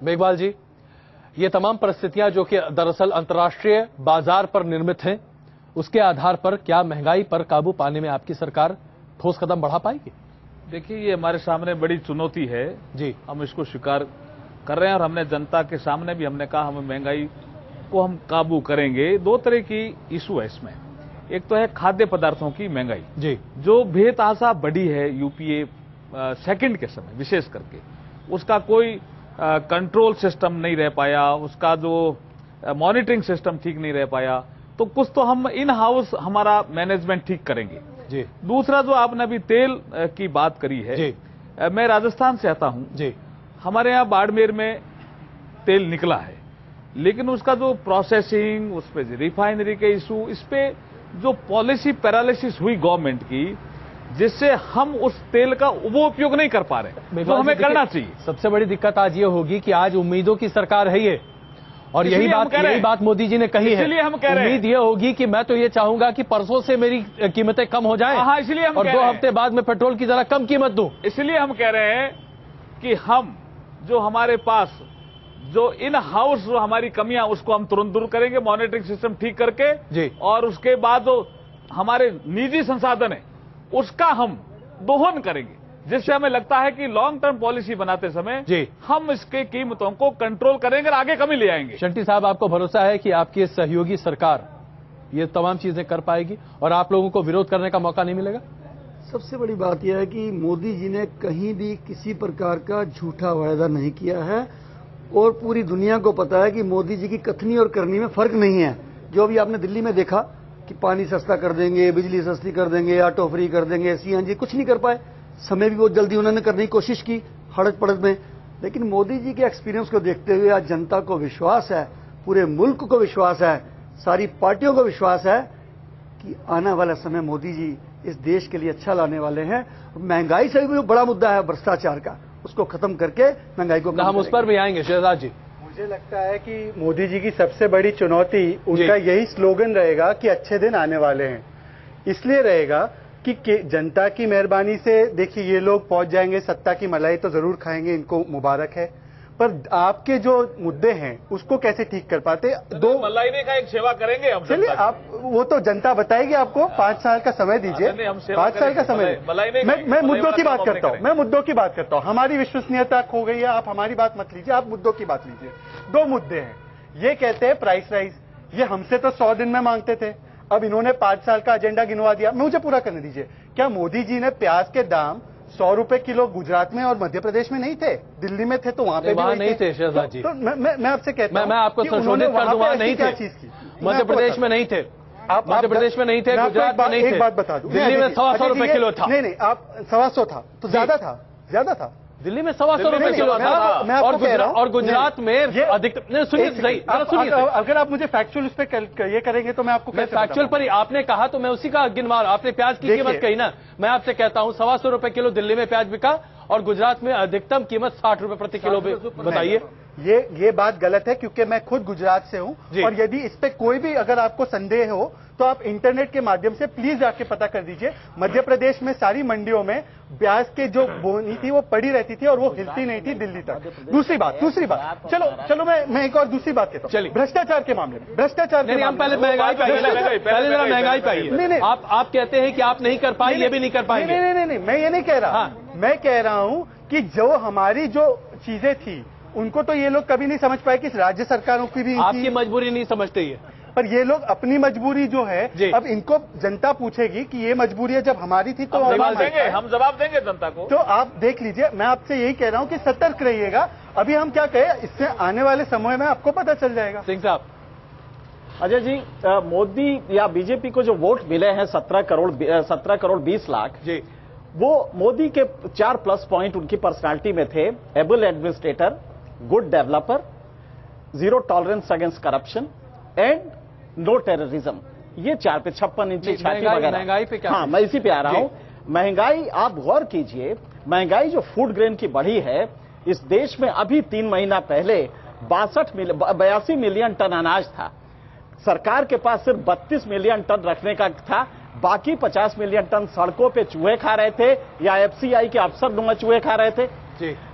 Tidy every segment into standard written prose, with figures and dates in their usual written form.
मेघवाल जी, ये तमाम परिस्थितियां जो कि दरअसल अंतर्राष्ट्रीय बाजार पर निर्मित हैं, उसके आधार पर क्या महंगाई पर काबू पाने में आपकी सरकार ठोस कदम बढ़ा पाएगी? देखिए, ये हमारे सामने बड़ी चुनौती है जी, हम इसको स्वीकार कर रहे हैं और हमने जनता के सामने भी हमने कहा हम महंगाई को हम काबू करेंगे। दो तरह की इशू है इसमें। एक तो है खाद्य पदार्थों की महंगाई जी, जो बेतहाशा बढ़ी है यूपीए सेकंड के समय विशेष करके, उसका कोई कंट्रोल सिस्टम नहीं रह पाया, उसका जो मॉनिटरिंग सिस्टम ठीक नहीं रह पाया, तो कुछ तो हम इन हाउस हमारा मैनेजमेंट ठीक करेंगे। जी, दूसरा जो आपने अभी तेल की बात करी है, जी, मैं राजस्थान से आता हूं। जी, हमारे यहाँ बाड़मेर में तेल निकला है, लेकिन उसका जो प्रोसेसिंग, उस पे रिफाइनरी के इशू, इस पे जो पॉलिसी पैरालिसिस हुई गवर्नमेंट की, जिससे हम उस तेल का वो उपयोग नहीं कर पा रहे जो हमें करना चाहिए। सबसे बड़ी दिक्कत आज ये होगी कि आज उम्मीदों की सरकार है ये, और यही बात मोदी जी ने कही है। इसलिए हम कह रहे हैं, उम्मीद ये होगी कि मैं तो ये चाहूंगा कि परसों से मेरी कीमतें कम हो जाएं। हाँ, इसलिए हम और 2 हफ्ते बाद में पेट्रोल की जरा कम कीमत दूं। इसलिए हम कह रहे हैं कि हम जो हमारे पास जो इन हाउस जो हमारी कमियां, उसको हम तुरंत दूर करेंगे, मॉनिटरिंग सिस्टम ठीक करके जी, और उसके बाद जो हमारे निजी संसाधन है उसका हम दोहन करेंगे, जिससे हमें लगता है कि लॉन्ग टर्म पॉलिसी बनाते समय जी, हम इसके कीमतों को कंट्रोल करेंगे और आगे कमी ले आएंगे। शंटी साहब, आपको भरोसा है कि आपकी सहयोगी सरकार ये तमाम चीजें कर पाएगी और आप लोगों को विरोध करने का मौका नहीं मिलेगा? सबसे बड़ी बात यह है कि मोदी जी ने कहीं भी किसी प्रकार का झूठा वायदा नहीं किया है और पूरी दुनिया को पता है कि मोदी जी की कथनी और करनी में फर्क नहीं है। जो अभी आपने दिल्ली में देखा कि पानी सस्ता कर देंगे, बिजली सस्ती कर देंगे, ऑटो फ्री कर देंगे, सीएनजी, कुछ नहीं कर पाए। समय भी बहुत जल्दी उन्होंने करने की कोशिश की हड़क पड़क में, लेकिन मोदी जी के एक्सपीरियंस को देखते हुए आज जनता को विश्वास है, पूरे मुल्क को विश्वास है, सारी पार्टियों को विश्वास है कि आने वाला समय मोदी जी इस देश के लिए अच्छा लाने वाले हैं। महंगाई से भी बड़ा मुद्दा है भ्रष्टाचार का, उसको खत्म करके महंगाई को हम उस पर भी आएंगे। शहजाद जी, मुझे लगता है कि मोदी जी की सबसे बड़ी चुनौती उनका यही स्लोगन रहेगा कि अच्छे दिन आने वाले हैं। इसलिए रहेगा कि जनता की मेहरबानी से देखिए ये लोग पहुंच जाएंगे, सत्ता की मलाई तो जरूर खाएंगे, इनको मुबारक है, पर आपके जो मुद्दे हैं उसको कैसे ठीक कर पाते? दो मलाई नहीं खाएंगे, सेवा करेंगे हम। चलिए, आप वो तो जनता बताएगी आपको। 5 साल का समय दीजिए, 5 साल का समय। मैं मुद्दों की बात करता हूँ, मैं मुद्दों की बात करता हूँ। हमारी विश्वसनीयता खो गई है, आप हमारी बात मत लीजिए, आप मुद्दों की बात लीजिए। 2 मुद्दे हैं। ये कहते हैं प्राइस राइज, ये हमसे तो 100 दिन में मांगते थे, अब इन्होंने 5 साल का एजेंडा गिनवा दिया। मुझे पूरा करने दीजिए। क्या मोदी जी ने प्याज के दाम 100 रुपए किलो गुजरात में और मध्य प्रदेश में नहीं थे? दिल्ली में थे तो वहां पे भी नहीं थे शहजाद जी। तो मैं आपसे कहता हूं, मैं आपको संशोधित कर दूं, वहां नहीं थे, मध्य प्रदेश में नहीं थे, आप मध्य प्रदेश में नहीं थे, गुजरात में नहीं थे। एक बात बता दूं, दिल्ली में 100 रुपए किलो था। नहीं, आप 125 था तो ज्यादा था। दिल्ली में 125 रुपए किलो था, और गुजरात में अधिकतम। सुनिए, अगर आप मुझे फैक्चुअल उस पर ये करेंगे तो मैं आपको फैक्चुअल पर आपने कहा तो मैं उसी का गिनवा। आपने प्याज की कीमत कही ना, मैं आपसे कहता हूं 125 रुपए किलो दिल्ली में प्याज बिका और गुजरात में अधिकतम कीमत 60 रुपए प्रति किलो। बताइए, ये बात गलत है, क्योंकि मैं खुद गुजरात से हूं और यदि इस पे कोई भी अगर आपको संदेह हो तो आप इंटरनेट के माध्यम से प्लीज जाके पता कर दीजिए। मध्य प्रदेश में सारी मंडियों में प्याज के जो बोनी थी वो पड़ी रहती थी और वो हिलती नहीं थी दिल्ली तक। दूसरी बात चलो मैं एक और दूसरी बात कहता हूं। भ्रष्टाचार के मामले में, हम पहले महंगाई पे आइए। नहीं, आप कहते हैं कि आप नहीं कर पाए, ये भी नहीं कर पाएंगे। नहीं, मैं ये नहीं कह रहा। मैं कह रहा हूं कि जो हमारी जो चीजें थी उनको तो ये लोग कभी नहीं समझ पाए कि राज्य सरकारों की भी आपकी मजबूरी नहीं समझते ये, पर ये लोग अपनी मजबूरी जो है अब इनको जनता पूछेगी कि ये मजबूरी है, जब हमारी थी तो हम जवाब देंगे जनता को। तो आप देख लीजिए, मैं आपसे यही कह रहा हूं कि सतर्क रहिएगा। अभी हम क्या कहें, इससे आने वाले समय में आपको पता चल जाएगा। सिंह साहब। अजय जी, मोदी या बीजेपी को जो वोट मिले हैं 17 करोड़ 20 लाख जी, वो मोदी के 4 प्लस पॉइंट उनकी पर्सनालिटी में थे। Able administrator, good developer, zero tolerance against corruption and no terrorism. ये 4 पे 56 इंची छाती वगैरह। महंगाई पे क्या? हाँ, मैं इसी पे आ रहा हूं। महंगाई, आप गौर कीजिए, महंगाई जो फूड ग्रेन की बढ़ी है इस देश में, अभी 3 महीना पहले 82 मिलियन टन अनाज था। सरकार के पास सिर्फ 32 मिलियन टन रखने का था, बाकी 50 मिलियन टन सड़कों पे चूहे खा रहे थे या एफसीआई के अफसर नुमा चूहे खा रहे थे।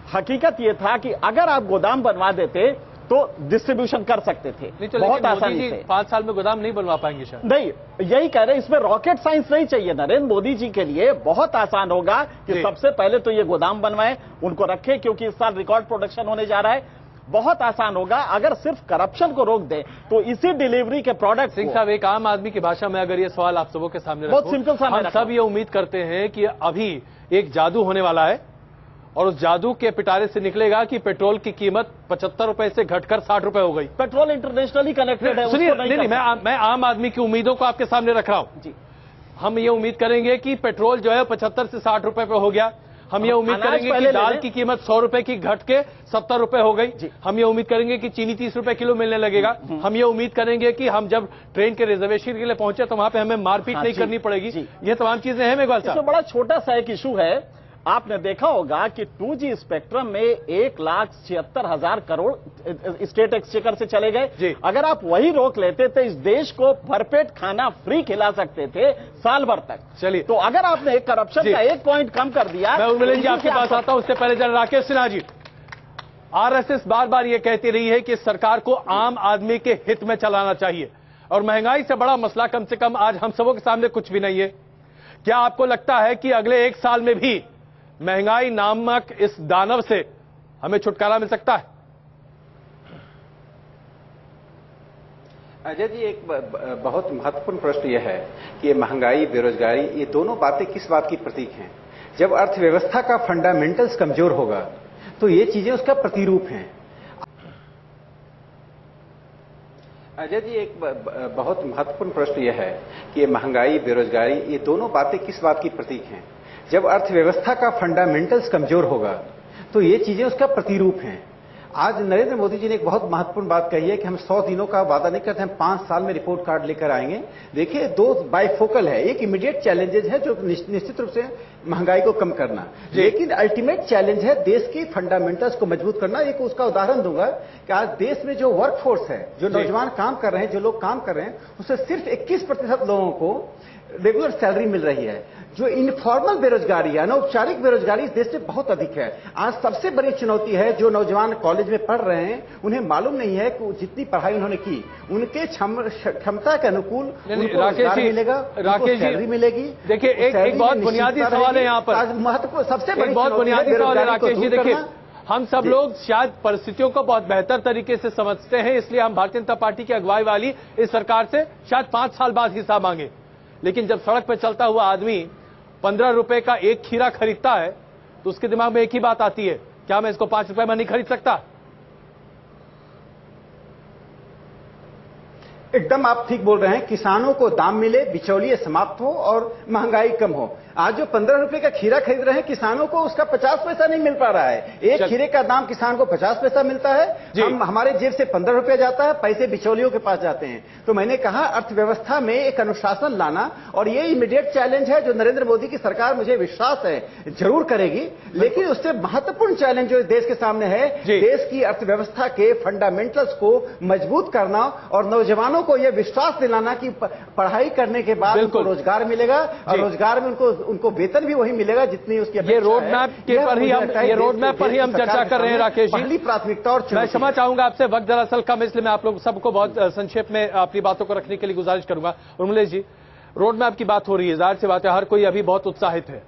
हकीकत ये था कि अगर आप गोदाम बनवा देते तो डिस्ट्रीब्यूशन कर सकते थे, बहुत आसानी से। 5 साल में गोदाम नहीं बनवा पाएंगे शायद। नहीं, यही कह रहे हैं, इसमें रॉकेट साइंस नहीं चाहिए। नरेंद्र मोदी जी के लिए बहुत आसान होगा कि सबसे पहले तो ये गोदाम बनवाएं, उनको रखें, क्योंकि इस साल रिकॉर्ड प्रोडक्शन होने जा रहा है। बहुत आसान होगा अगर सिर्फ करप्शन को रोक दे तो इसी डिलीवरी के प्रोडक्ट। सिंह साहब, एक आम आदमी की भाषा में अगर ये सवाल आप सबों के सामने बहुत सिंपल सा, हम सब ये उम्मीद करते हैं कि अभी एक जादू होने वाला है और उस जादू के पिटारे से निकलेगा कि पेट्रोल की कीमत 75 रुपए से घटकर 60 रुपए हो गई। पेट्रोल इंटरनेशनली कनेक्टेड है। सुनिए, नहीं, मैं आम आदमी की उम्मीदों को आपके सामने रख रहा हूं। हम ये उम्मीद करेंगे कि पेट्रोल जो है 75 से 60 रुपए पे हो गया। हम ये उम्मीद करेंगे कि दाल की कीमत 100 रुपए की घट के 70 रुपए हो गई। हम ये उम्मीद करेंगे कि चीनी 30 रुपए किलो मिलने लगेगा। हम ये उम्मीद करेंगे कि हम जब ट्रेन के रिजर्वेशन के लिए पहुंचे तो वहां पे हमें मारपीट नहीं करनी पड़ेगी। ये तमाम चीजें हैं मेघवाल साहब। बड़ा छोटा सा एक इशू है, आपने देखा होगा कि 2G स्पेक्ट्रम में 1,76,000 करोड़ स्टेट एक्सचेकर से चले गए। अगर आप वही रोक लेते तो इस देश को भरपेट खाना फ्री खिला सकते थे साल भर तक। चलिए, तो अगर आपने एक करप्शन का 1 पॉइंट कम कर दिया। मैं उर्मिलन जी आपके पास आता हूं, उससे पहले जरा राकेश सिन्हा जी, आरएसएस बार बार ये कहती रही है कि सरकार को आम आदमी के हित में चलाना चाहिए और महंगाई से बड़ा मसला कम से कम आज हम सबों के सामने कुछ भी नहीं है। क्या आपको लगता है कि अगले 1 साल में भी महंगाई नामक इस दानव से हमें छुटकारा मिल सकता है? अजय जी, एक बहुत महत्वपूर्ण प्रश्न यह है कि ये महंगाई, बेरोजगारी, ये दोनों बातें किस बात की प्रतीक हैं? जब अर्थव्यवस्था का फंडामेंटल्स कमजोर होगा तो ये चीजें उसका प्रतिरूप हैं। अजय जी, एक बहुत महत्वपूर्ण प्रश्न यह है कि ये महंगाई, बेरोजगारी, ये दोनों बातें किस बात की प्रतीक हैं? जब अर्थव्यवस्था का फंडामेंटल्स कमजोर होगा तो ये चीजें उसका प्रतिरूप हैं। आज नरेंद्र मोदी जी ने एक बहुत महत्वपूर्ण बात कही है कि हम 100 दिनों का वादा नहीं करते, हम 5 साल में रिपोर्ट कार्ड लेकर आएंगे। देखिए, 2 बाइफोकल है। एक इमीडिएट चैलेंजेस है जो निश्चित रूप से महंगाई को कम करना, लेकिन अल्टीमेट चैलेंज है देश की फंडामेंटल्स को मजबूत करना। एक उसका उदाहरण दूंगा कि आज देश में जो वर्कफोर्स है, जो नौजवान काम कर रहे हैं, जो लोग काम कर रहे हैं, उससे सिर्फ 21% लोगों को रेगुलर सैलरी मिल रही है। जो इनफॉर्मल बेरोजगारी है, अनौपचारिक बेरोजगारी इस देश में बहुत अधिक है। आज सबसे बड़ी चुनौती है जो नौजवान कॉलेज में पढ़ रहे हैं, उन्हें मालूम नहीं है कि जितनी पढ़ाई उन्होंने की उनके क्षमता के अनुकूल उनको रोजगार मिलेगा, राकेश सैलरी मिलेगी। देखिए, एक बहुत बुनियादी सवाल है यहाँ पर, महत्वपूर्ण सबसे बड़ी बहुत बुनियादी सवाल है राकेश जी। देखिए, हम सब लोग शायद परिस्थितियों को बहुत बेहतर तरीके से समझते हैं, इसलिए हम भारतीय जनता पार्टी की अगुवाई वाली इस सरकार से शायद 5 साल बाद हिसाब मांगे। लेकिन जब सड़क पर चलता हुआ आदमी 15 रुपए का एक खीरा खरीदता है तो उसके दिमाग में एक ही बात आती है, क्या मैं इसको 5 रुपए में नहीं खरीद सकता? एकदम आप ठीक बोल रहे हैं। किसानों को दाम मिले, बिचौलिए समाप्त हो और महंगाई कम हो। आज जो 15 रुपए का खीरा खरीद रहे हैं, किसानों को उसका 50 पैसा नहीं मिल पा रहा है। एक खीरे का दाम किसान को 50 पैसा मिलता है, हमारे जेब से 15 रुपए जाता है, पैसे बिचौलियों के पास जाते हैं। तो मैंने कहा अर्थव्यवस्था में एक अनुशासन लाना, और ये इमीडिएट चैलेंज है जो नरेंद्र मोदी की सरकार, मुझे विश्वास है, जरूर करेगी। लेकिन उससे महत्वपूर्ण चैलेंज जो देश के सामने है, देश की अर्थव्यवस्था के फंडामेंटल्स को मजबूत करना और नौजवानों को यह विश्वास दिलाना कि पढ़ाई करने के बाद उनको रोजगार मिलेगा और रोजगार में उनको वेतन भी वही मिलेगा जितनी उसकी ये रोड मैप पर ही हम चर्चा कर रहे हैं राकेश जी। पहली प्राथमिकता। और मैं क्षमा चाहूंगा आपसे, वक्त दरअसल कम, इसलिए मैं आप लोग सबको बहुत संक्षेप में अपनी बातों को रखने के लिए गुजारिश करूंगा। उर्मिलेश जी, रोड मैप की बात हो रही है, जाहिर सी बात है हर कोई अभी बहुत उत्साहित है,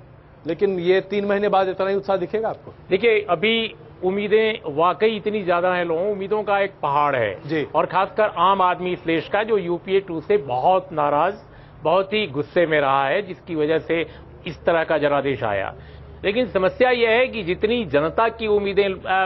लेकिन ये 3 महीने बाद इतना ही उत्साह दिखेगा आपको? देखिए, अभी उम्मीदें वाकई इतनी ज्यादा हैं, लोगों उम्मीदों का एक पहाड़ है जी। और खासकर आम आदमी इस देश का, जो यूपीए 2 से बहुत नाराज, बहुत ही गुस्से में रहा है, जिसकी वजह से इस तरह का जनादेश आया। लेकिन समस्या यह है कि जितनी जनता की उम्मीदें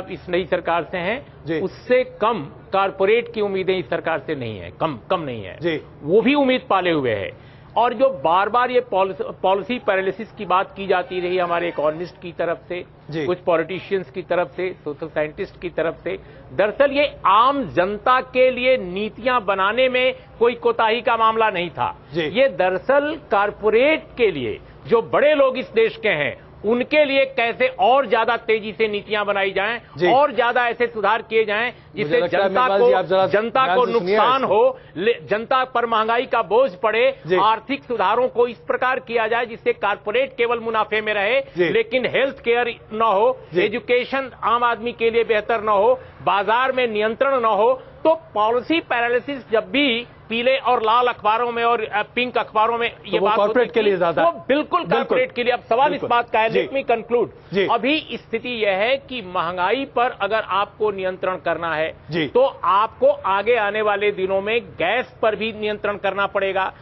इस नई सरकार से हैं, उससे कम कारपोरेट की उम्मीदें इस सरकार से नहीं है, कम नहीं है जी। वो भी उम्मीद पाले हुए है। और जो बार बार ये पॉलिसी पैरालिसिस की बात की जाती रही हमारे इकोनॉमिस्ट की तरफ से, कुछ पॉलिटिशियंस की तरफ से, सोशल साइंटिस्ट की तरफ से, दरअसल ये आम जनता के लिए नीतियां बनाने में कोई कोताही का मामला नहीं था। ये दरअसल कारपोरेट के लिए, जो बड़े लोग इस देश के हैं, उनके लिए कैसे और ज्यादा तेजी से नीतियां बनाई जाएं और ज्यादा ऐसे सुधार किए जाएं जिससे जनता को नुकसान हो, जनता पर महंगाई का बोझ पड़े। आर्थिक सुधारों को इस प्रकार किया जाए जिससे कारपोरेट केवल मुनाफे में रहे, लेकिन हेल्थ केयर न हो, एजुकेशन आम आदमी के लिए बेहतर न हो, बाजार में नियंत्रण न हो। तो पॉलिसी पैरालिसिस जब भी पीले और लाल अखबारों में और पिंक अखबारों में ये बात कॉर्पोरेट के लिए ज्यादा, वो बिल्कुल कॉर्पोरेट के लिए। अब सवाल इस बात का है, लेट मी कंक्लूड, अभी स्थिति यह है कि महंगाई पर अगर आपको नियंत्रण करना है तो आपको आगे आने वाले दिनों में गैस पर भी नियंत्रण करना पड़ेगा।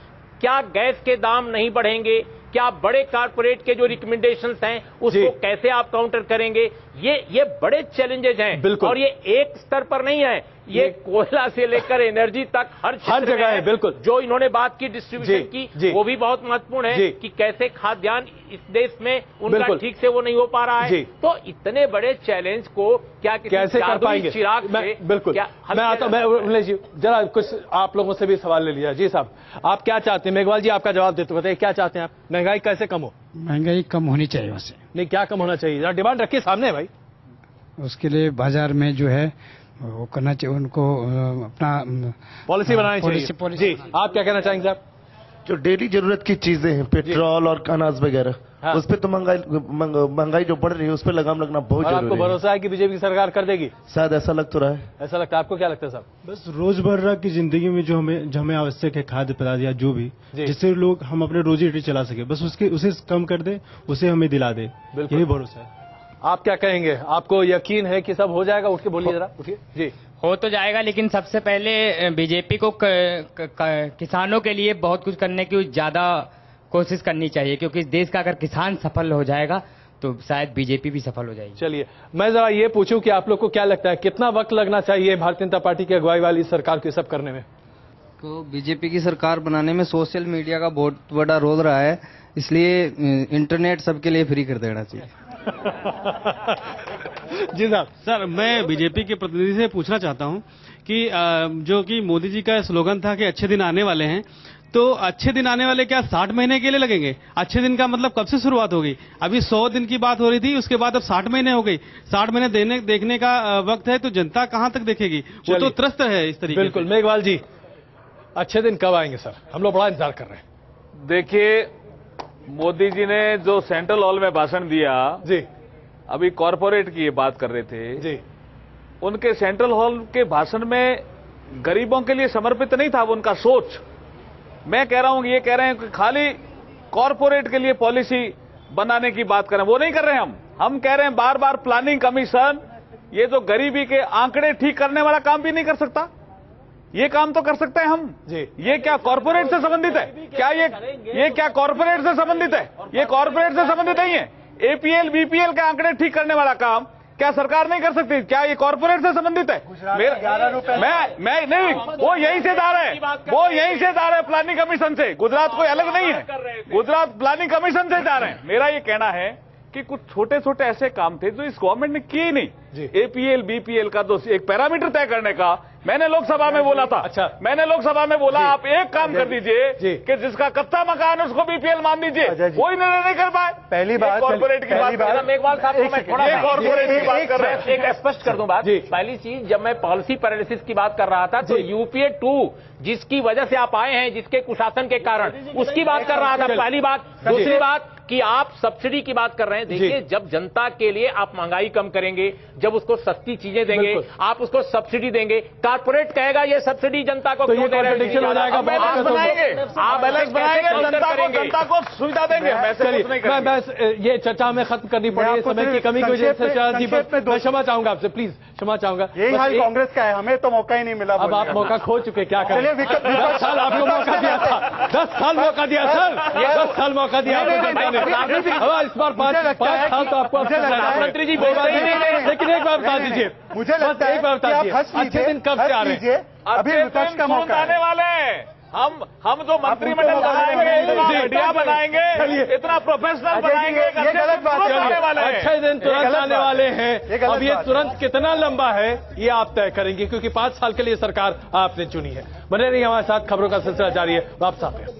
क्या गैस के दाम नहीं बढ़ेंगे? क्या बड़े कारपोरेट के जो रिकमेंडेशंस हैं उसको कैसे आप काउंटर करेंगे? ये बड़े चैलेंजेस हैं और ये एक स्तर पर नहीं है, ये कोयला से लेकर एनर्जी तक हर जगह है। बिल्कुल, जो इन्होंने बात की डिस्ट्रीब्यूशन की, वो भी बहुत महत्वपूर्ण है कि कैसे खाद्यान्न इस देश में उनका ठीक से वो नहीं हो पा रहा है। तो इतने बड़े चैलेंज को क्या कैसे कर पाएंगे? चिराग बिल्कुल, मैं आता हूं। मैं जरा कुछ आप लोगों से भी सवाल ले लिया। जी साहब, आप क्या चाहते हैं? मेघवाल जी आपका जवाब देते बताइए, क्या चाहते हैं आप? महंगाई कैसे कम हो? महंगाई कम होनी चाहिए वैसे। नहीं, क्या कम होना चाहिए? जरा डिमांड रखिए सामने भाई। उसके लिए बाजार में जो है वो करना चाहिए, उनको अपना पॉलिसी बनानी चाहिए। जी, आप क्या कहना चाहेंगे साहब? जो डेली जरूरत की चीजें हैं, पेट्रोल और अनाज वगैरह, उस पर तो महंगाई जो बढ़ रही है उस पर लगाम लगना बहुत जरूरी है। आपको भरोसा है कि बीजेपी की सरकार कर देगी? शायद ऐसा लग तो रहा है। ऐसा लगता है, आपको क्या लगता है साहब? बस रोजमर्रा की जिंदगी में जो हमें आवश्यक है, खाद्य पदार्थ या जो भी, जिससे लोग हम अपने रोजी रोटी चला सके, बस उसे कम कर दे, उसे हमें दिला दे, यही भरोसा है। आप क्या कहेंगे? आपको यकीन है कि सब हो जाएगा? उठ के बोलिए जरा, उठिए जी। हो तो जाएगा, लेकिन सबसे पहले बीजेपी को किसानों के लिए बहुत कुछ करने की ज्यादा कोशिश करनी चाहिए, क्योंकि इस देश का अगर किसान सफल हो जाएगा तो शायद बीजेपी भी सफल हो जाएगी। चलिए, मैं जरा ये पूछूं कि आप लोग को क्या लगता है, कितना वक्त लगना चाहिए भारतीय जनता पार्टी की अगुवाई वाली सरकार को सब करने में? तो बीजेपी की सरकार बनाने में सोशल मीडिया का बहुत बड़ा रोल रहा है, इसलिए इंटरनेट सबके लिए फ्री कर देना चाहिए। जी साहब। सर, मैं बीजेपी के प्रतिनिधि से पूछना चाहता हूं कि जो कि मोदी जी का स्लोगन था कि अच्छे दिन आने वाले हैं, तो अच्छे दिन आने वाले क्या 60 महीने के लिए लगेंगे? अच्छे दिन का मतलब कब से शुरुआत होगी? अभी 100 दिन की बात हो रही थी, उसके बाद अब 60 महीने हो गई। 60 महीने देखने का वक्त है, तो जनता कहां तक देखेगी? वो तो त्रस्त है इस तरीके। बिल्कुल। मेघवाल जी, अच्छे दिन कब आएंगे सर? हम लोग बड़ा इंतजार कर रहे हैं। देखिए, मोदी जी ने जो सेंट्रल हॉल में भाषण दिया जी, अभी कॉरपोरेट की ये बात कर रहे थे जी, उनके सेंट्रल हॉल के भाषण में गरीबों के लिए समर्पित नहीं था वो उनका सोच। मैं कह रहा हूं, ये कह रहे हैं कि खाली कॉरपोरेट के लिए पॉलिसी बनाने की बात कर रहे हैं, वो नहीं कर रहे हैं हम कह रहे हैं बार बार प्लानिंग कमीशन, ये जो गरीबी के आंकड़े ठीक करने वाला काम भी नहीं कर सकता, ये काम तो कर सकते हैं हम जी। ये क्या कॉर्पोरेट से संबंधित है? क्या ये क्या कॉर्पोरेट से संबंधित है? ये कॉर्पोरेट से संबंधित नहीं है। एपीएल बीपीएल के आंकड़े ठीक करने वाला काम क्या सरकार नहीं कर सकती? क्या ये कॉर्पोरेट से संबंधित है? मैं नहीं, वो यहीं से जा रहे हैं, वो यहीं से जा रहे हैं प्लानिंग कमीशन से। गुजरात कोई अलग नहीं है, गुजरात प्लानिंग कमीशन से जा रहे हैं। मेरा ये कहना है कि कुछ छोटे छोटे ऐसे काम थे जो इस गवर्नमेंट ने किए ही नहीं। एपीएल बीपीएल का तो एक पैरामीटर तय करने का मैंने लोकसभा में बोला था। अच्छा, मैंने लोकसभा में बोला आप एक काम कर दीजिए कि जिसका कच्चा मकान है उसको बीपीएल मान दीजिए, कोई निर्णय नहीं कर पाए। पहली बात कॉर्पोरेट की बात, मेघवाल साहब को मैं थोड़ा कॉर्पोरेट की बात कर रहे हैं, एक स्पष्ट कर दूं बात। पहली चीज, जब मैं पॉलिसी पैरालिसिस की बात कर रहा था तो यूपीए 2 जिसकी वजह से आप आए हैं, जिसके कुशासन के कारण, उसकी बात कर रहा था, पहली बात। दूसरी बात कि आप सब्सिडी की बात कर रहे हैं। देखिए, जब जनता के लिए आप महंगाई कम करेंगे, जब उसको सस्ती चीजें देंगे, आप उसको सब्सिडी देंगे, कारपोरेट कहेगा ये सब्सिडी जनता को क्यों दे रहे हैं? हो जाएगा। बैलेंस बनाएंगे, आप बैलेंस बनाएंगे, जनता को सुविधा देंगे। मैं ये चर्चा हमें खत्म करनी पड़ी समय की कमी की वजह से। मैं क्षमा चाहूंगा आपसे, प्लीज क्षमा चाहूंगा। यही हाल कांग्रेस का है, हमें तो मौका ही नहीं मिला। अब आप मौका खो चुके, क्या करें? 10 साल आपको मौका दिया था, 10 साल मौका दिया सर, 10 साल मौका दिया आपको। इस बार 5 साल तो आपको प्रधानमंत्री जी बोल रहे हैं, लेकिन एक बार बता दीजिए, मुझे लगता है एक बार बता दीजिए, अच्छे दिन कब से आ रहे हैं? अभी विपक्ष का मौका आने वाले हैं। हम जो मंत्रिमंडल बनाएंगे, मीडिया बनाएंगे, इतना प्रोफेशनल बनाएंगे, ये गलत बात है। अच्छे दिन तुरंत आने वाले हैं। अब ये तुरंत कितना लंबा है ये आप तय करेंगे, क्योंकि 5 साल के लिए सरकार आपने चुनी है। बने रहिए हमारे साथ, खबरों का सिलसिला जारी है। वापस आते हैं।